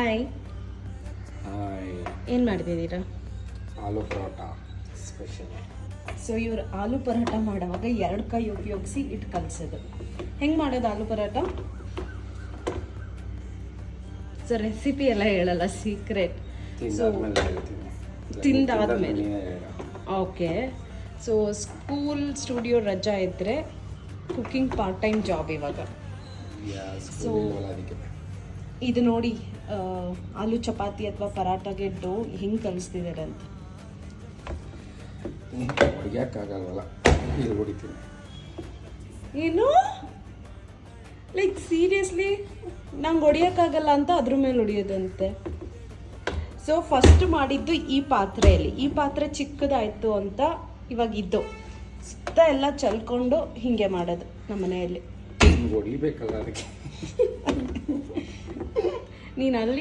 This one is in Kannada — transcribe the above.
Hi, hi. ಏನು ಮಾಡ್ತಿದ್ದೀರಾ? ಆಲೂ ಪರೋಟ ಸ್ಪೆಷಲ್. ಸೊ ಇವ್ರು ಆಲೂ ಪರೋಟ ಮಾಡುವಾಗ 2 ಕೈ ಉಪಯೋಗಿಸಿ ಇಟ್ಟು ಕಲಿಸೋದು. ಹೆಂಗೆ ಮಾಡೋದು ಆಲೂ ಪರೋಟ? ಸೊ ರೆಸಿಪಿ ಎಲ್ಲ ಹೇಳಲ್ಲ, ಸೀಕ್ರೆಟ್. ತಿಂದಾದ್ಮೇಲೆ ಹೇಳ್ತೀನಿ. ತಿಂದಾದ್ಮೇಲೆ ನೀನೇ ಹೇಳು. ಓಕೆ. ಸೊ ಸ್ಕೂಲ್ ಸ್ಟುಡಿಯೋ ರಜಾ ಇದ್ದರೆ ಕುಕ್ಕಿಂಗ್ ಪಾರ್ಟ್ ಟೈಮ್ ಜಾಬ್ ಇವಾಗ. ಸ್ಕೂಲ್ ಇಲ್ವಲ್ಲ ಅದಕ್ಕೆ. ಇದು ನೋಡಿ, ಆಲೂ ಚಪಾತಿ ಅಥವಾ ಪರಾಟಗೆ ಡೋ ಹೆಂಗೆ ಕಲಿಸ್ತಿದ್ದಾರೆ ಅಂತ. ಹೊಡಿಯೋಕ್ಕಾಗಲ್ವಲ್ಲ, ಇದು ಹೊಡಿತೀನಿ. ಏನು ಲೈಕ್ ಸೀರಿಯಸ್ಲಿ ನಂಗೆ ಹೊಡಿಯೋಕ್ಕಾಗಲ್ಲ ಅಂತ ಅದ್ರ ಮೇಲೆ ಹೊಡಿಯೋದಂತೆ. ಸೊ ಫಸ್ಟ್ ಮಾಡಿದ್ದು ಈ ಪಾತ್ರೆಯಲ್ಲಿ. ಈ ಪಾತ್ರೆ ಚಿಕ್ಕದಾಯಿತು ಅಂತ ಇವಾಗ ಇದ್ದು ಸುತ್ತ ಎಲ್ಲ ಚಲ್ಕೊಂಡು ಹೀಗೆ ಮಾಡೋದು ನಮ್ಮ ಮನೆಯಲ್ಲಿ. ಹೊಡಿಬೇಕಲ್ಲ ಅದಕ್ಕೆ. ನೀನು ಅಲ್ಲಿ